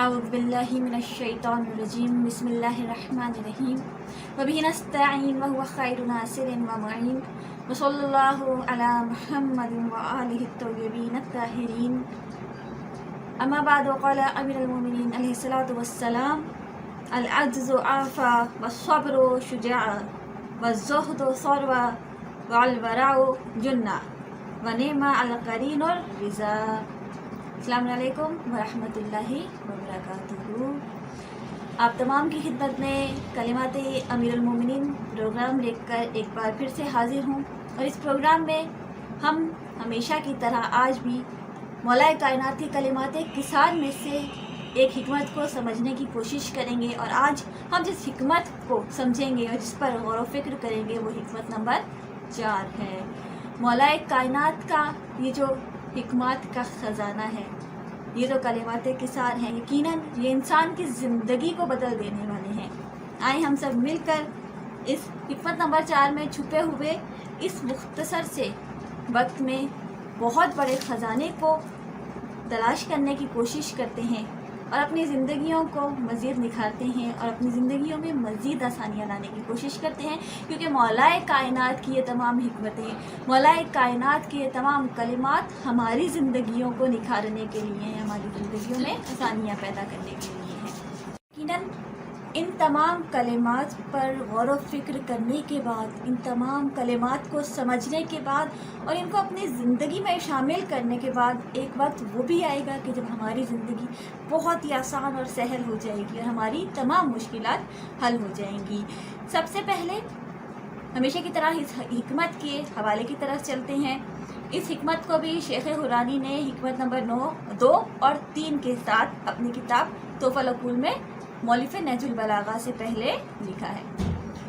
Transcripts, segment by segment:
أعوذ بالله من الشيطان الرجيم بسم الله الرحمن الرحيم وبه نستعين وهو خير ناصر ومعين وصلى الله على محمد وآله الطيبين الطاهرين أما بعد قال أمير المؤمنين عليه الصلاة والسلام العجز عافى والصبر شجاع والزهد ثروة والورع جنة ونعم القرين الرضا۔ السلام علیکم ورحمۃ اللہ وبرکاتہ۔ آپ تمام کی خدمت میں کلمات امیر المومنین پروگرام لے کر ایک بار پھر سے حاضر ہوں، اور اس پروگرام میں ہم ہمیشہ کی طرح آج بھی مولا کائنات کی کلمات کسان میں سے ایک حکمت کو سمجھنے کی کوشش کریں گے، اور آج ہم جس حکمت کو سمجھیں گے اور جس پر غور و فکر کریں گے وہ حکمت نمبر 4 ہے۔ مولا کائنات کا یہ جو حکمت کا خزانہ ہے، یہ جو کلمات کسان ہیں، یقیناً یہ انسان کی زندگی کو بدل دینے والے ہیں۔ آئیں ہم سب مل کر اس حکمت نمبر 4 میں چھپے ہوئے اس مختصر سے وقت میں بہت بڑے خزانے کو تلاش کرنے کی کوشش کرتے ہیں، اور اپنی زندگیوں کو مزید نکھارتے ہیں، اور اپنی زندگیوں میں مزید آسانیاں لانے کی کوشش کرتے ہیں، کیونکہ مولا کائنات کی یہ تمام حکمتیں، مولا کائنات کے یہ تمام کلمات ہماری زندگیوں کو نکھارنے کے لیے ہیں، ہماری زندگیوں میں آسانیاں پیدا کرنے کے لیے ہیں۔ یقیناً ان تمام کلمات پر غور و فکر کرنے کے بعد، ان تمام کلمات کو سمجھنے کے بعد اور ان کو اپنی زندگی میں شامل کرنے کے بعد ایک وقت وہ بھی آئے گا کہ جب ہماری زندگی بہت ہی آسان اور سہل ہو جائے گی، اور ہماری تمام مشکلات حل ہو جائیں گی۔ سب سے پہلے ہمیشہ کی طرح اس حکمت کے حوالے کی طرف چلتے ہیں۔ اس حکمت کو بھی شیخ حرانی نے حکمت نمبر 2 اور 3 کے ساتھ اپنی کتاب تحفۃ العقول میں مؤلف نہج البلاغہ سے پہلے لکھا ہے،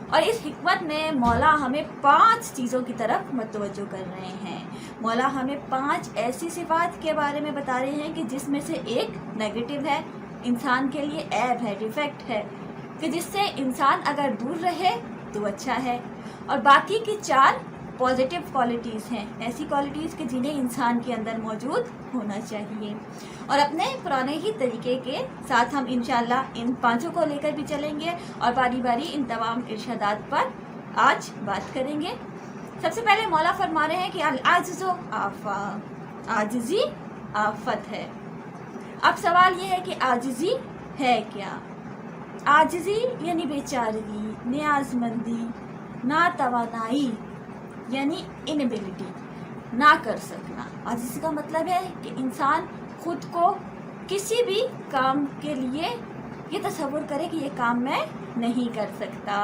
اور اس حکمت میں مولا ہمیں 5 چیزوں کی طرف متوجہ کر رہے ہیں۔ مولا ہمیں 5 ایسی صفات کے بارے میں بتا رہے ہیں کہ جس میں سے ایک نیگیٹو ہے، انسان کے لیے عیب ہے، ڈیفیکٹ ہے، کہ جس سے انسان اگر دور رہے تو اچھا ہے، اور باقی کی 4 پازیٹیو کوالٹیز ہیں، ایسی کوالٹیز کہ جنہیں انسان کے اندر موجود ہونا چاہیے۔ اور اپنے پرانے ہی طریقے کے ساتھ ہم انشاءاللہ ان 5 کو لے کر بھی چلیں گے، اور باری باری ان تمام ارشادات پر آج بات کریں گے۔ سب سے پہلے مولا فرما رہے ہیں کہ العجز آفا، عاجزی آفت ہے۔ اب سوال یہ ہے کہ عاجزی ہے کیا؟ عاجزی یعنی بیچارگی، نیاز مندی، ناتوانائی، یعنی انیبلٹی، نہ کر سکنا۔ عاجزی کا مطلب ہے کہ انسان خود کو کسی بھی کام کے لیے یہ تصور کرے کہ یہ کام میں نہیں کر سکتا۔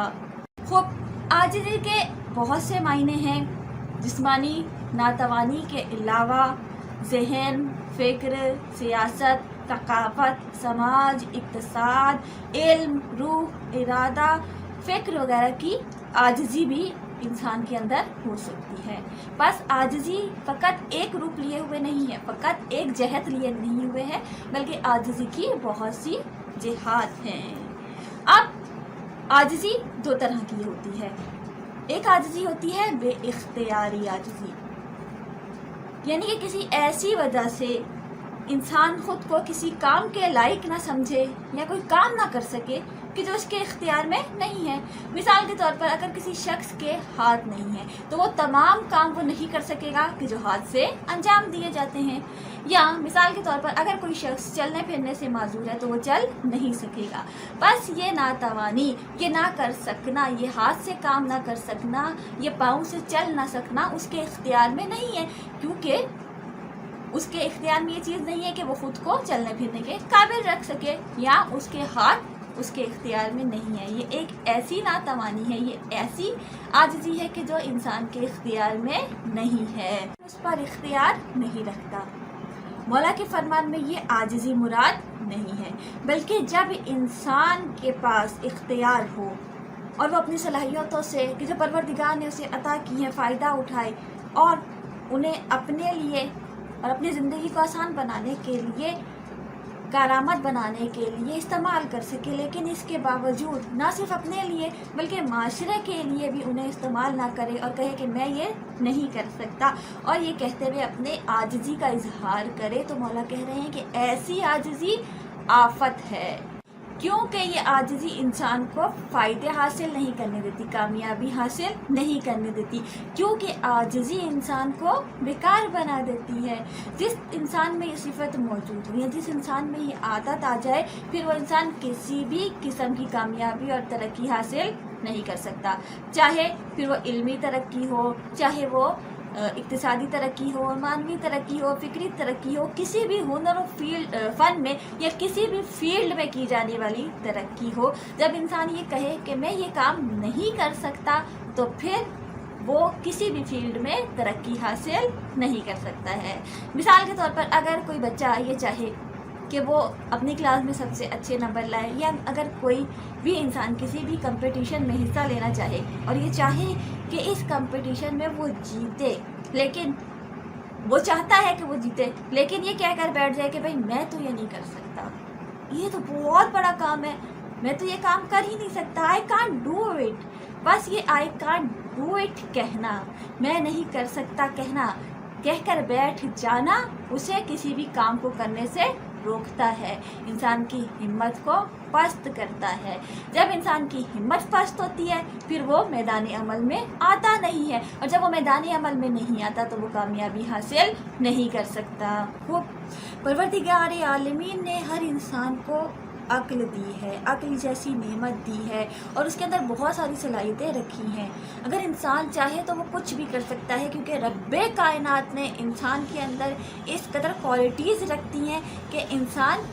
خوب عاجزی کے بہت سے معنی ہیں۔ جسمانی ناتوانی کے علاوہ ذہن، فکر، سیاست، ثقافت، سماج، اقتصاد، علم، روح، ارادہ، فکر وغیرہ کی عاجزی بھی انسان کے اندر ہو سکتی ہے۔ بس عاجزی فقط ایک روپ لیے ہوئے نہیں ہے، فقط ایک جہت لیے نہیں ہوئے ہے، بلکہ عاجزی کی بہت سی جہات ہیں۔ اب عاجزی 2 طرح کی ہوتی ہے۔ ایک عاجزی ہوتی ہے بے اختیاری عاجزی، یعنی کہ کسی ایسی وجہ سے انسان خود کو کسی کام کے لائق نہ سمجھے یا کوئی کام نہ کر سکے کہ جو اس کے اختیار میں نہیں ہے۔ مثال کے طور پر اگر کسی شخص کے ہاتھ نہیں ہے تو وہ تمام کام وہ نہیں کر سکے گا کہ جو ہاتھ سے انجام دیے جاتے ہیں، یا مثال کے طور پر اگر کوئی شخص چلنے پھرنے سے معذور ہے تو وہ چل نہیں سکے گا۔ بس یہ ناتوانی، یہ نہ کر سکنا، یہ ہاتھ سے کام نہ کر سکنا، یہ پاؤں سے چل نہ سکنا اس کے اختیار میں نہیں ہے، کیونکہ اس کے اختیار میں یہ چیز نہیں ہے کہ وہ خود کو چلنے پھرنے کے قابل رکھ سکے، یا اس کے ہاتھ اس کے اختیار میں نہیں ہے۔ یہ ایک ایسی ناتوانی ہے، یہ ایسی عاجزی ہے کہ جو انسان کے اختیار میں نہیں ہے، اس پر اختیار نہیں رکھتا۔ مولا کے فرمان میں یہ عاجزی مراد نہیں ہے، بلکہ جب انسان کے پاس اختیار ہو اور وہ اپنی صلاحیتوں سے کہ جو پروردگار نے اسے عطا کی ہیں فائدہ اٹھائے، اور انہیں اپنے لیے اور اپنی زندگی کو آسان بنانے کے لیے، کارآمد بنانے کے لیے استعمال کر سکے، لیکن اس کے باوجود نہ صرف اپنے لیے بلکہ معاشرے کے لیے بھی انہیں استعمال نہ کرے اور کہے کہ میں یہ نہیں کر سکتا، اور یہ کہتے ہوئے اپنے عاجزی کا اظہار کرے، تو مولا کہہ رہے ہیں کہ ایسی عاجزی آفت ہے، کیونکہ یہ عاجزی انسان کو فائدے حاصل نہیں کرنے دیتی، کامیابی حاصل نہیں کرنے دیتی، کیونکہ عاجزی انسان کو بیکار بنا دیتی ہے۔ جس انسان میں یہ صفت موجود ہو یا جس انسان میں یہ عادت آ جائے، پھر وہ انسان کسی بھی قسم کی کامیابی اور ترقی حاصل نہیں کر سکتا، چاہے پھر وہ علمی ترقی ہو، چاہے وہ اقتصادی ترقی ہو، معنوی ترقی ہو، فکری ترقی ہو، کسی بھی ہنر و فن میں یا کسی بھی فیلڈ میں کی جانے والی ترقی ہو۔ جب انسان یہ کہے کہ میں یہ کام نہیں کر سکتا، تو پھر وہ کسی بھی فیلڈ میں ترقی حاصل نہیں کر سکتا ہے۔ مثال کے طور پر اگر کوئی بچہ یہ چاہے کہ وہ اپنی کلاس میں سب سے اچھے نمبر لائے، یا اگر کوئی بھی انسان کسی بھی کمپٹیشن میں حصہ لینا چاہے اور یہ چاہے کہ اس کمپٹیشن میں وہ جیتے، لیکن وہ چاہتا ہے کہ وہ جیتے، لیکن یہ کہہ کر بیٹھ جائے کہ بھائی میں تو یہ نہیں کر سکتا، یہ تو بہت بڑا کام ہے، میں تو یہ کام کر ہی نہیں سکتا، آئی کانٹ ڈو اٹ۔ بس یہ آئی کانٹ ڈو اٹ کہنا، میں نہیں کر سکتا کہہ کر بیٹھ جانا اسے کسی بھی کام کو کرنے سے روکتا ہے، انسان کی ہمت کو پست کرتا ہے۔ جب انسان کی ہمت پست ہوتی ہے، پھر وہ میدان عمل میں آتا نہیں ہے، اور جب وہ میدان عمل میں نہیں آتا تو وہ کامیابی حاصل نہیں کر سکتا۔ پروردگار عالمین نے ہر انسان کو عقل دی ہے، عقل جیسی نعمت دی ہے، اور اس کے اندر بہت ساری صلاحیتیں رکھی ہیں۔ اگر انسان چاہے تو وہ کچھ بھی کر سکتا ہے، کیونکہ رب کائنات نے انسان کے اندر اس قدر کوالٹیز رکھتی ہیں کہ انسان،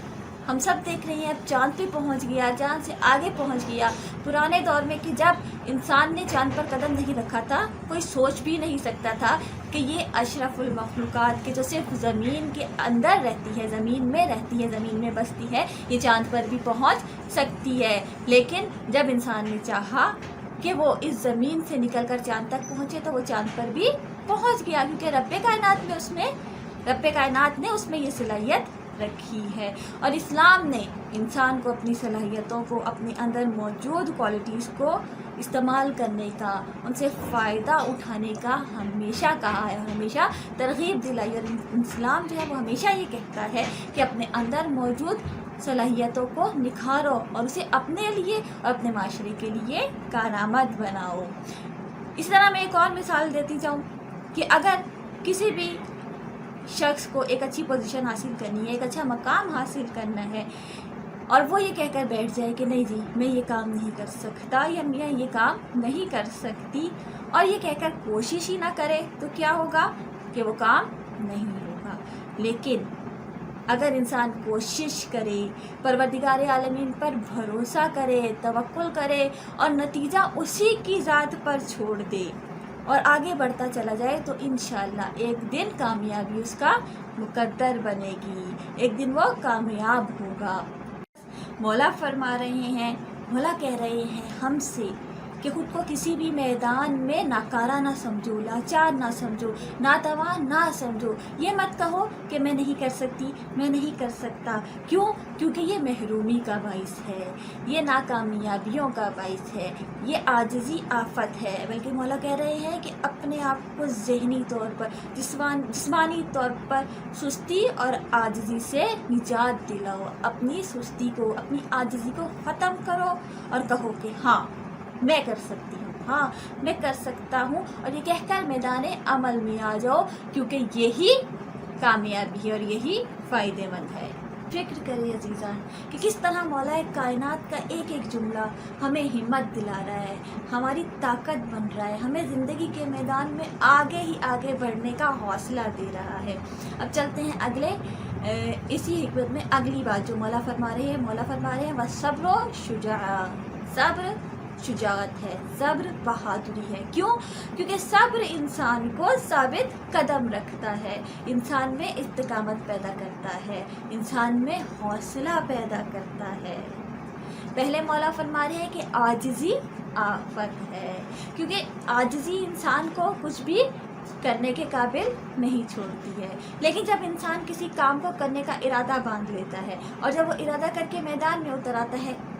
ہم سب دیکھ رہے ہیں، اب چاند پہ پہنچ گیا، چاند سے آگے پہنچ گیا۔ پرانے دور میں کہ جب انسان نے چاند پر قدم نہیں رکھا تھا، کوئی سوچ بھی نہیں سکتا تھا کہ یہ اشرف المخلوقات کے جو صرف زمین کے اندر رہتی ہے، زمین میں رہتی ہے، زمین میں بستی ہے، یہ چاند پر بھی پہنچ سکتی ہے۔ لیکن جب انسان نے چاہا کہ وہ اس زمین سے نکل کر چاند تک پہنچے، تو وہ چاند پر بھی پہنچ گیا، کیونکہ رب کائنات نے اس میں یہ صلاحیت رکھی ہے۔ اور اسلام نے انسان کو اپنی صلاحیتوں کو، اپنے اندر موجود کوالٹیز کو استعمال کرنے کا، ان سے فائدہ اٹھانے کا ہمیشہ کہا ہے، ہمیشہ ترغیب دلائی، اور اسلام جو ہے وہ ہمیشہ یہ کہتا ہے کہ اپنے اندر موجود صلاحیتوں کو نکھارو اور اسے اپنے لیے اور اپنے معاشرے کے لیے کارآمد بناؤ۔ اس طرح میں ایک اور مثال دیتی جاؤں کہ اگر کسی بھی شخص کو ایک اچھی پوزیشن حاصل کرنی ہے، ایک اچھا مقام حاصل کرنا ہے، اور وہ یہ کہہ کر بیٹھ جائے کہ نہیں جی میں یہ کام نہیں کر سکتا، یا میں یہ کام نہیں کر سکتی، اور یہ کہہ کر کوشش ہی نہ کرے، تو کیا ہوگا کہ وہ کام نہیں ہوگا۔ لیکن اگر انسان کوشش کرے، پروردگار عالمین پر بھروسہ کرے، توکل کرے، اور نتیجہ اسی کی ذات پر چھوڑ دے اور آگے بڑھتا چلا جائے، تو انشاءاللہ ایک دن کامیابی اس کا مقدر بنے گی، ایک دن وہ کامیاب ہوگا۔ مولا فرما رہے ہیں، مولا کہہ رہے ہیں ہم سے کہ خود کو کسی بھی میدان میں ناکارہ نہ سمجھو، لاچار نہ سمجھو، ناتوان نہ سمجھو۔ یہ مت کہو کہ میں نہیں کر سکتی، میں نہیں کر سکتا۔ کیونکہ یہ محرومی کا باعث ہے، یہ ناکامیابیوں کا باعث ہے، یہ عاجزی آفت ہے۔ بلکہ مولا کہہ رہے ہیں کہ اپنے آپ کو ذہنی طور پر، جسمانی طور پر سستی اور عاجزی سے نجات دلاؤ، اپنی سستی کو، اپنی عاجزی کو ختم کرو، اور کہو کہ ہاں میں کر سکتی ہوں، ہاں میں کر سکتا ہوں، اور یہ کہہ کر میدان عمل میں آ جاؤ، کیونکہ یہی کامیابی ہے اور یہی فائدے مند ہے۔ فکر کرے عزیزان کہ کس طرح مولا کائنات کا ایک ایک جملہ ہمیں ہمت دلا رہا ہے، ہماری طاقت بن رہا ہے، ہمیں زندگی کے میدان میں آگے ہی آگے بڑھنے کا حوصلہ دے رہا ہے۔ اب چلتے ہیں اگلے اسی حکمت میں اگلی بات جو مولا فرما رہے ہیں وَالصَّبْرُ شُجَاعٌ، صبر شجاعت ہے، صبر بہادری ہے۔ کیونکہ صبر انسان کو ثابت قدم رکھتا ہے، انسان میں استقامت پیدا کرتا ہے، انسان میں حوصلہ پیدا کرتا ہے۔ پہلے مولا فرما رہے ہیں کہ عاجزی آفت ہے، کیونکہ عاجزی انسان کو کچھ بھی کرنے کے قابل نہیں چھوڑتی ہے۔ لیکن جب انسان کسی کام کو کرنے کا ارادہ باندھ لیتا ہے، اور جب وہ ارادہ کر کے میدان میں اتر آتا ہے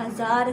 1000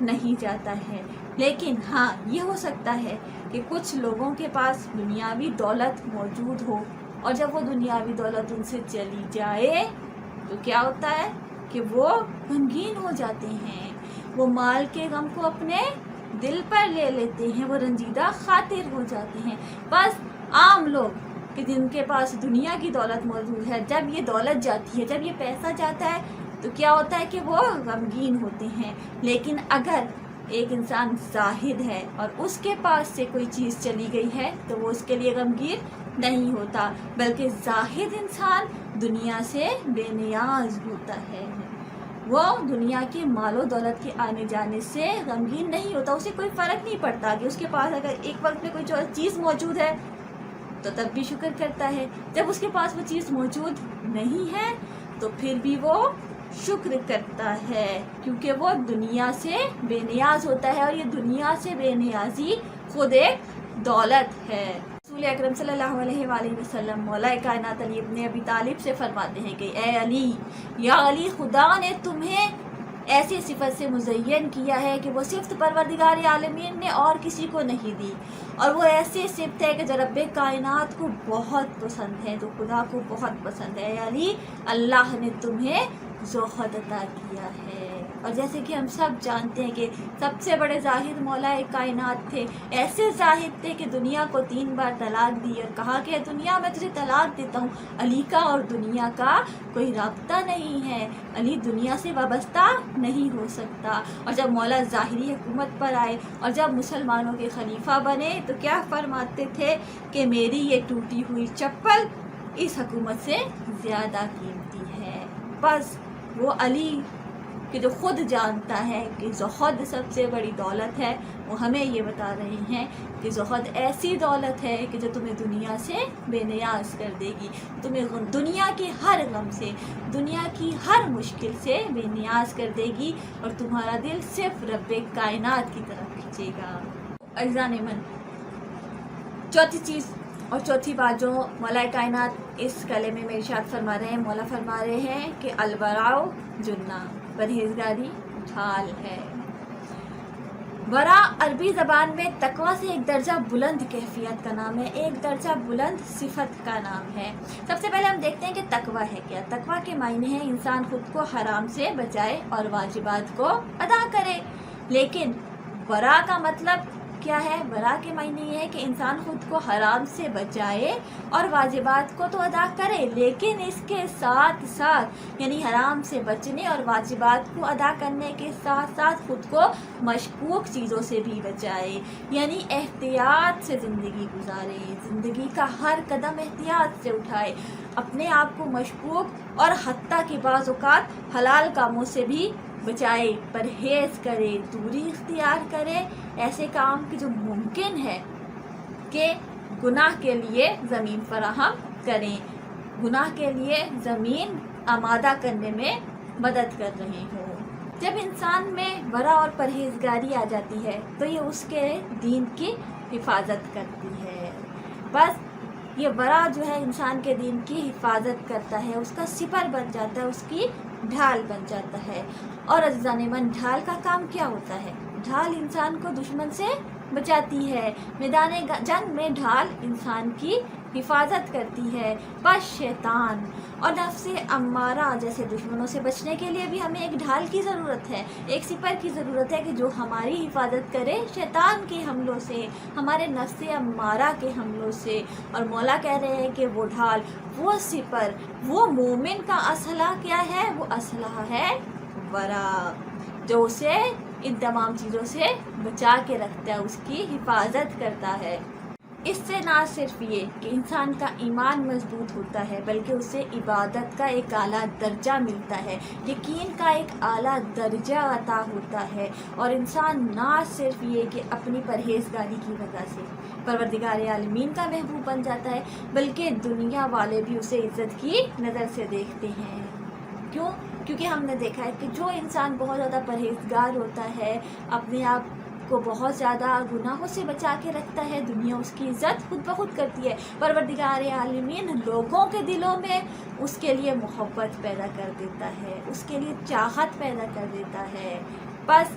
نہیں جاتا ہے۔ لیکن ہاں یہ ہو سکتا ہے کہ کچھ لوگوں کے پاس دنیاوی دولت موجود ہو، اور جب وہ دنیاوی دولت ان سے چلی جائے تو کیا ہوتا ہے کہ وہ غمگین ہو جاتے ہیں، وہ مال کے غم کو اپنے دل پر لے لیتے ہیں، وہ رنجیدہ خاطر ہو جاتے ہیں۔ بس عام لوگ کہ جن کے پاس دنیا کی دولت موجود ہے، جب یہ دولت جاتی ہے، جب یہ پیسہ جاتا ہے تو کیا ہوتا ہے کہ وہ غمگین ہوتے ہیں۔ لیکن اگر ایک انسان زاہد ہے اور اس کے پاس سے کوئی چیز چلی گئی ہے تو وہ اس کے لیے غمگین نہیں ہوتا، بلکہ زاہد انسان دنیا سے بے نیاز ہوتا ہے، وہ دنیا کے مال و دولت کے آنے جانے سے غمگین نہیں ہوتا، اسے کوئی فرق نہیں پڑتا کہ اس کے پاس اگر ایک وقت میں کوئی چیز موجود ہے تو تب بھی شکر کرتا ہے، جب اس کے پاس وہ چیز موجود نہیں ہے تو پھر بھی وہ شکر کرتا ہے، کیونکہ وہ دنیا سے بے نیاز ہوتا ہے، اور یہ دنیا سے بے نیازی خود ایک دولت ہے۔ رسول اکرم صلی اللہ علیہ وآلہ وسلم مولا کائنات علی ابن ابی طالب سے فرماتے ہیں کہ اے علی، یا علی، خدا نے تمہیں ایسی صفت سے مزین کیا ہے کہ وہ صفت پروردگار عالمین نے اور کسی کو نہیں دی، اور وہ ایسی صفت ہے کہ جو رب کائنات کو بہت پسند ہے، جو خدا کو بہت پسند ہے۔ اے علی، اللہ نے تمہیں زہد عطا کیا ہے، اور جیسے کہ ہم سب جانتے ہیں کہ سب سے بڑے زاہد مولا کائنات تھے، ایسے زاہد تھے کہ دنیا کو 3 بار طلاق دی اور کہا کہ دنیا میں تجھے طلاق دیتا ہوں۔ علی کا اور دنیا کا کوئی رابطہ نہیں ہے، علی دنیا سے وابستہ نہیں ہو سکتا۔ اور جب مولا ظاہری حکومت پر آئے اور جب مسلمانوں کے خلیفہ بنے تو کیا فرماتے تھے کہ میری یہ ٹوٹی ہوئی چپل اس حکومت سے زیادہ قیمتی ہے۔ بس وہ علی کہ جو خود جانتا ہے کہ زہد سب سے بڑی دولت ہے، وہ ہمیں یہ بتا رہے ہیں کہ زہد ایسی دولت ہے کہ جو تمہیں دنیا سے بے نیاز کر دے گی، تمہیں دنیا کے ہر غم سے، دنیا کی ہر مشکل سے بے نیاز کر دے گی، اور تمہارا دل صرف رب کائنات کی طرف کھینچے گا۔ عزیزان من، چوتھی چیز اور چوتھی بات جو مولا کائنات اس کلمے میں ارشاد فرما رہے ہیں، مولا فرما رہے ہیں کہ الورع جنہ، پرہیزگاری ڈھال ہے۔ ورع عربی زبان میں تقوی سے ایک درجہ بلند کیفیت کا نام ہے، ایک درجہ بلند صفت کا نام ہے۔ سب سے پہلے ہم دیکھتے ہیں کہ تقوی ہے کیا۔ تقوی کے معنی ہے انسان خود کو حرام سے بچائے اور واجبات کو ادا کرے۔ لیکن ورع کا مطلب کیا ہے؟ ورع کے معنی یہ ہے کہ انسان خود کو حرام سے بچائے اور واجبات کو تو ادا کرے، لیکن اس کے ساتھ ساتھ یعنی حرام سے بچنے اور واجبات کو ادا کرنے کے ساتھ ساتھ خود کو مشکوک چیزوں سے بھی بچائے، یعنی احتیاط سے زندگی گزارے، زندگی کا ہر قدم احتیاط سے اٹھائے، اپنے آپ کو مشکوک اور حتیٰ کہ بعض اوقات حلال کاموں سے بھی بچائے، پرہیز کرے، دوری اختیار کرے ایسے کام کی جو ممکن ہے کہ گناہ کے لیے زمین فراہم کریں، گناہ کے لیے زمین آمادہ کرنے میں مدد کر رہے ہوں۔ جب انسان میں ورع اور پرہیزگاری آ جاتی ہے تو یہ اس کے دین کی حفاظت کرتی ہے۔ بس یہ ورع جو ہے انسان کے دین کی حفاظت کرتا ہے، اس کا سپر بن جاتا ہے، اس کی ڈھال بن جاتا ہے۔ اور عزیزان من، ڈھال کا کام کیا ہوتا ہے؟ ڈھال انسان کو دشمن سے بچاتی ہے، میدان جنگ میں ڈھال انسان کی حفاظت کرتی ہے۔ بس شیطان اور نفس امارہ جیسے دشمنوں سے بچنے کے لیے بھی ہمیں ایک ڈھال کی ضرورت ہے، ایک سپر کی ضرورت ہے کہ جو ہماری حفاظت کرے شیطان کے حملوں سے، ہمارے نفس امارہ کے حملوں سے۔ اور مولا کہہ رہے ہیں کہ وہ ڈھال، وہ سپر، وہ مومن کا اسلحہ کیا ہے؟ وہ اسلحہ ہے ورع، جو اسے ان تمام چیزوں سے بچا کے رکھتا ہے، اس کی حفاظت کرتا ہے۔ اس سے نہ صرف یہ کہ انسان کا ایمان مضبوط ہوتا ہے بلکہ اسے عبادت کا ایک اعلیٰ درجہ ملتا ہے، یقین کا ایک اعلیٰ درجہ عطا ہوتا ہے، اور انسان نہ صرف یہ کہ اپنی پرہیزگاری کی وجہ سے پروردگار عالمین کا محبوب بن جاتا ہے بلکہ دنیا والے بھی اسے عزت کی نظر سے دیکھتے ہیں۔ کیوں؟ کیونکہ ہم نے دیکھا ہے کہ جو انسان بہت زیادہ پرہیزگار ہوتا ہے، اپنے آپ کو بہت زیادہ گناہوں سے بچا کے رکھتا ہے، دنیا اس کی عزت خود بخود کرتی ہے، پروردگار عالمین لوگوں کے دلوں میں اس کے لیے محبت پیدا کر دیتا ہے، اس کے لیے چاہت پیدا کر دیتا ہے۔ بس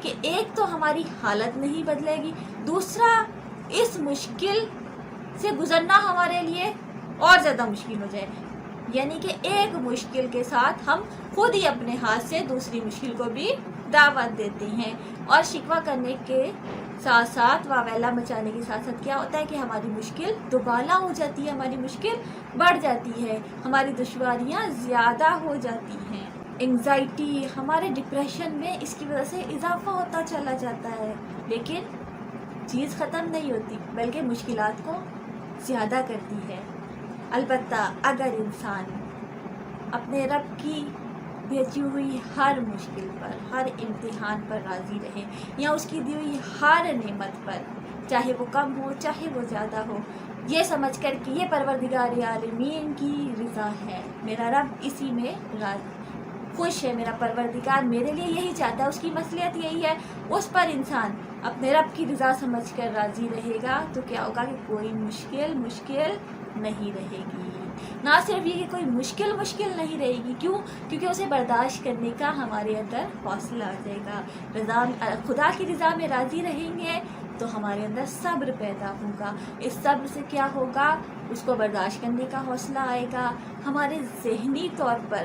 کہ ایک تو ہماری حالت نہیں بدلے گی، دوسرا اس مشکل سے گزرنا ہمارے لیے اور زیادہ مشکل ہو جائے، یعنی کہ ایک مشکل کے ساتھ ہم خود ہی اپنے ہاتھ سے دوسری مشکل کو بھی دعوت دیتے ہیں، اور شکوہ کرنے کے ساتھ ساتھ واویلا مچانے کے ساتھ ساتھ کیا ہوتا ہے کہ ہماری مشکل دوبالا ہو جاتی ہے، ہماری مشکل بڑھ جاتی ہے، ہماری دشواریاں زیادہ ہو جاتی ہیں، انگزائٹی، ہمارے ڈپریشن میں اس کی وجہ سے اضافہ ہوتا چلا جاتا ہے، لیکن چیز ختم نہیں ہوتی بلکہ مشکلات کو زیادہ کرتی ہے۔ البتہ اگر انسان اپنے رب کی بھیجی ہوئی ہر مشکل پر، ہر امتحان پر راضی رہے، یا اس کی دی ہوئی ہر نعمت پر، چاہے وہ کم ہو چاہے وہ زیادہ ہو، یہ سمجھ کر کہ یہ پروردگار عالمین کی رضا ہے، میرا رب اسی میں خوش ہے، میرا پروردگار میرے لیے یہی چاہتا ہے، اس کی مصلحت یہی ہے، اس پر انسان اپنے رب کی رضا سمجھ کر راضی رہے گا تو کیا ہوگا کہ کوئی مشکل نہیں رہے گی۔ نہ صرف یہ کہ کوئی مشکل نہیں رہے گی، کیوں؟ کیونکہ اسے برداشت کرنے کا ہمارے اندر حوصلہ آ جائے گا۔ خدا کی رضا میں راضی رہیں گے تو ہمارے اندر صبر پیدا ہوگا، اس صبر سے کیا ہوگا؟ اس کو برداشت کرنے کا حوصلہ آئے گا، ہمارے ذہنی طور پر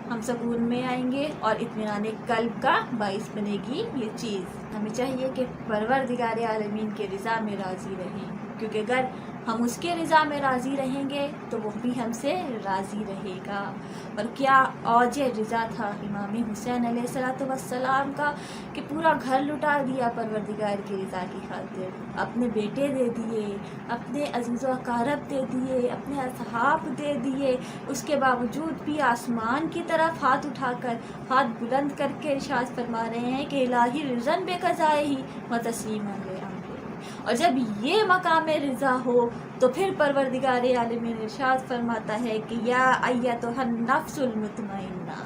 ہم سکون میں آئیں گے اور اطمینان قلب کا باعث بنے گی یہ چیز۔ ہمیں چاہیے کہ پروردگار عالمین کے رضا میں راضی رہیں، کیونکہ اگر ہم اس کے رضا میں راضی رہیں گے تو وہ بھی ہم سے راضی رہے گا۔ اور کیا اوج رضا تھا امام حسین علیہ السلام کا کہ پورا گھر لٹا دیا پروردگار کی رضا کی خاطر، اپنے بیٹے دے دیے، اپنے عزیز و اقارب دے دیے، اپنے اصحاب دے دیے، اس کے باوجود بھی آسمان کی طرف ہاتھ اٹھا کر، ہاتھ بلند کر کے ارشاد فرما رہے ہیں کہ الہی رضن بے قضائے ہی و تسلیم علیہ۔ اور جب یہ مقام رضا ہو تو پھر پروردگار عالمین ارشاد فرماتا ہے کہ یا ایتھا النفس المطمئنہ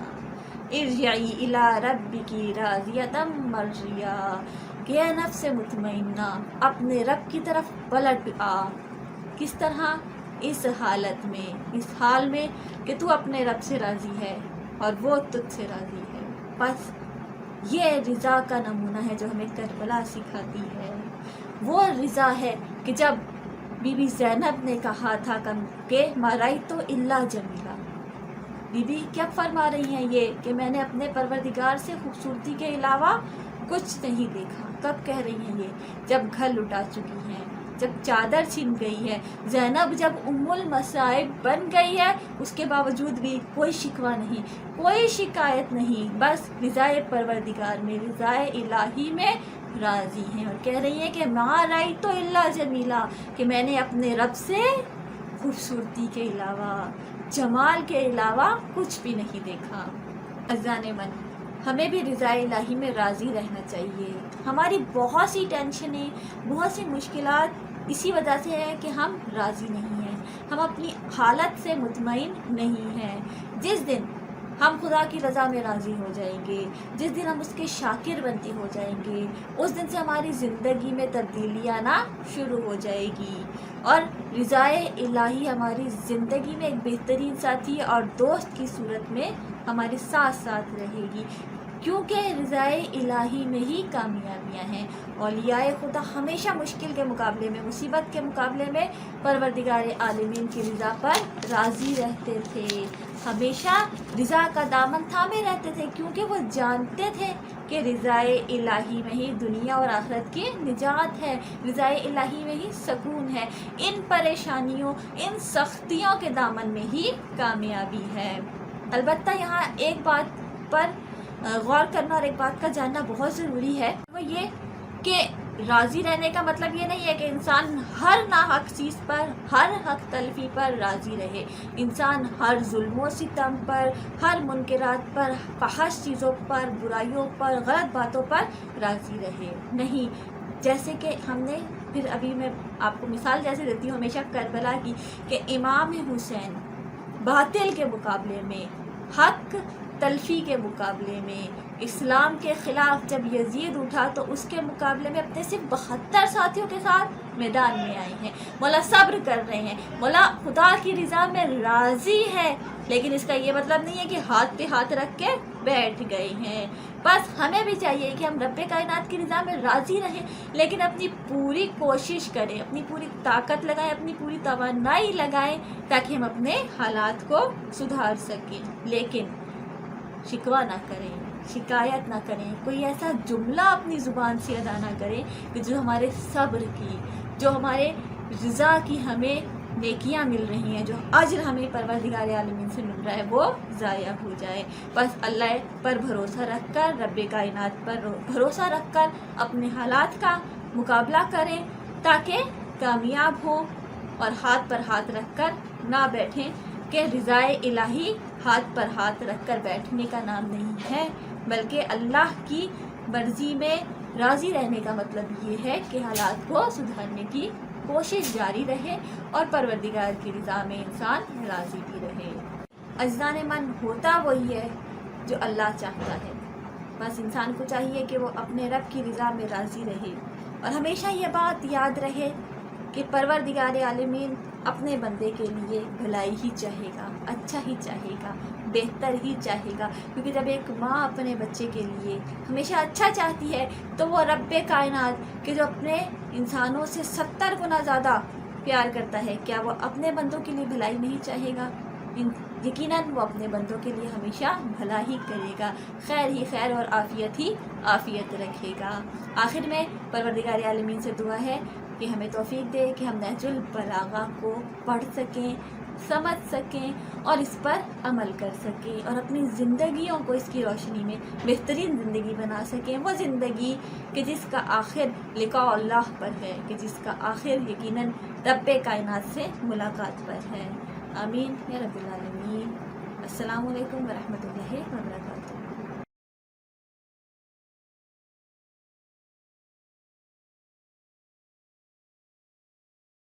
ارجعی الی ربک راضیۃ مرضیہ، کہ اے نفس مطمئنہ اپنے رب کی طرف پلٹ آ۔ کس طرح؟ اس حالت میں، اس حال میں کہ تو اپنے رب سے راضی ہے اور وہ تجھ سے راضی ہے۔ بس یہ رضا کا نمونہ ہے جو ہمیں کربلا سکھاتی ہے۔ وہ رضا ہے کہ جب بی بی زینب نے کہا تھا کہ ما رأیت الا جمیلا، بی بی کیا فرما رہی ہیں یہ کہ میں نے اپنے پروردگار سے خوبصورتی کے علاوہ کچھ نہیں دیکھا۔ کب کہہ رہی ہیں یہ؟ جب گھر لٹا چکی ہیں، جب چادر چھن گئی ہے، زینب جب ام المصائب بن گئی ہے، اس کے باوجود بھی کوئی شکوہ نہیں، کوئی شکایت نہیں، بس رضائے پروردگار میں، رضائے الہی میں راضی ہیں، اور کہہ رہی ہیں کہ ما رأیت الا جمیلا، کہ میں نے اپنے رب سے خوبصورتی کے علاوہ، جمال کے علاوہ کچھ بھی نہیں دیکھا۔ عزیزان من، ہمیں بھی رضا الہی میں راضی رہنا چاہیے۔ ہماری بہت سی ٹینشنیں، بہت سی مشکلات اسی وجہ سے ہے کہ ہم راضی نہیں ہیں، ہم اپنی حالت سے مطمئن نہیں ہیں۔ جس دن ہم خدا کی رضا میں راضی ہو جائیں گے، جس دن ہم اس کے شاکر بنتی ہو جائیں گے، اس دن سے ہماری زندگی میں تبدیلی آنا شروع ہو جائے گی، اور رضائے الہی ہماری زندگی میں ایک بہترین ساتھی اور دوست کی صورت میں ہمارے ساتھ ساتھ رہے گی، کیونکہ رضائے الہی میں ہی کامیابیاں ہیں۔ اولیاء خدا ہمیشہ مشکل کے مقابلے میں، مصیبت کے مقابلے میں پروردگار عالمین کی رضا پر راضی رہتے تھے، ہمیشہ رضا کا دامن تھامے رہتے تھے، کیونکہ وہ جانتے تھے کہ رضائے الہی میں ہی دنیا اور آخرت کی نجات ہے، رضائے الہی میں ہی سکون ہے، ان پریشانیوں، ان سختیوں کے دامن میں ہی کامیابی ہے۔ البتہ یہاں ایک بات پر غور کرنا اور ایک بات کا جاننا بہت ضروری ہے، وہ یہ کہ راضی رہنے کا مطلب یہ نہیں ہے کہ انسان ہر ناحق چیز پر، ہر حق تلفی پر راضی رہے، انسان ہر ظلم و ستم پر، ہر منکرات پر، فحش چیزوں پر، برائیوں پر، غلط باتوں پر راضی رہے، نہیں۔ جیسے کہ ہم نے پھر ابھی میں آپ کو مثال جیسے دیتی ہوں ہمیشہ کربلا کی، کہ امام حسین باطل کے مقابلے میں، حق تلفی کے مقابلے میں، اسلام کے خلاف جب یزید اٹھا تو اس کے مقابلے میں اپنے صرف 72 ساتھیوں کے ساتھ میدان میں آئے ہیں، مولا صبر کر رہے ہیں، مولا خدا کی رضا میں راضی ہے، لیکن اس کا یہ مطلب نہیں ہے کہ ہاتھ پہ ہاتھ رکھ کے بیٹھ گئے ہیں. بس ہمیں بھی چاہیے کہ ہم رب کائنات کی رضا میں راضی رہیں، لیکن اپنی پوری کوشش کریں، اپنی پوری طاقت لگائیں، اپنی پوری توانائی لگائیں تاکہ ہم اپنے حالات کو سدھار سکیں. لیکن شکوہ نہ کریں، شکایت نہ کریں، کوئی ایسا جملہ اپنی زبان سے ادا نہ کریں کہ جو ہمارے صبر کی، جو ہمارے رضا کی ہمیں نیکیاں مل رہی ہیں، جو اجر ہمیں پروردگار عالمین سے مل رہا ہے، وہ ضائع ہو جائے. بس اللہ پر بھروسہ رکھ کر، رب کائنات پر بھروسہ رکھ کر اپنے حالات کا مقابلہ کریں تاکہ کامیاب ہوں، اور ہاتھ پر ہاتھ رکھ کر نہ بیٹھیں کہ رضائے الہی ہاتھ پر ہاتھ رکھ کر بیٹھنے کا نام نہیں ہے، بلکہ اللہ کی مرضی میں راضی رہنے کا مطلب یہ ہے کہ حالات کو سدھارنے کی کوشش جاری رہے اور پروردگار کی رضا میں انسان راضی بھی رہے. عزیزان من، ہوتا وہی ہے جو اللہ چاہتا ہے. بس انسان کو چاہیے کہ وہ اپنے رب کی رضا میں راضی رہے، اور ہمیشہ یہ بات یاد رہے کہ پروردگار عالمین اپنے بندے کے لیے بھلائی ہی چاہے گا، اچھا ہی چاہے گا، بہتر ہی چاہے گا. کیونکہ جب ایک ماں اپنے بچے کے لیے ہمیشہ اچھا چاہتی ہے تو وہ رب کائنات کہ جو اپنے انسانوں سے 70 گنا زیادہ پیار کرتا ہے، کیا وہ اپنے بندوں کے لیے بھلائی نہیں چاہے گا؟ یقیناً وہ اپنے بندوں کے لیے ہمیشہ بھلا ہی کرے گا، خیر ہی خیر اور عافیت ہی عافیت رکھے گا. آخر میں پروردگار عالمین سے دعا ہے کہ ہمیں توفیق دے کہ ہم نہج البلاغہ کو پڑھ سکیں، سمجھ سکیں اور اس پر عمل کر سکیں، اور اپنی زندگیوں کو اس کی روشنی میں بہترین زندگی بنا سکیں. وہ زندگی کہ جس کا آخر لقاء اللہ پر ہے، کہ جس کا آخر یقیناً رب کائنات سے ملاقات پر ہے. آمین یا رب العالمین. السلام علیکم ورحمۃ اللہ وبرکاتہ.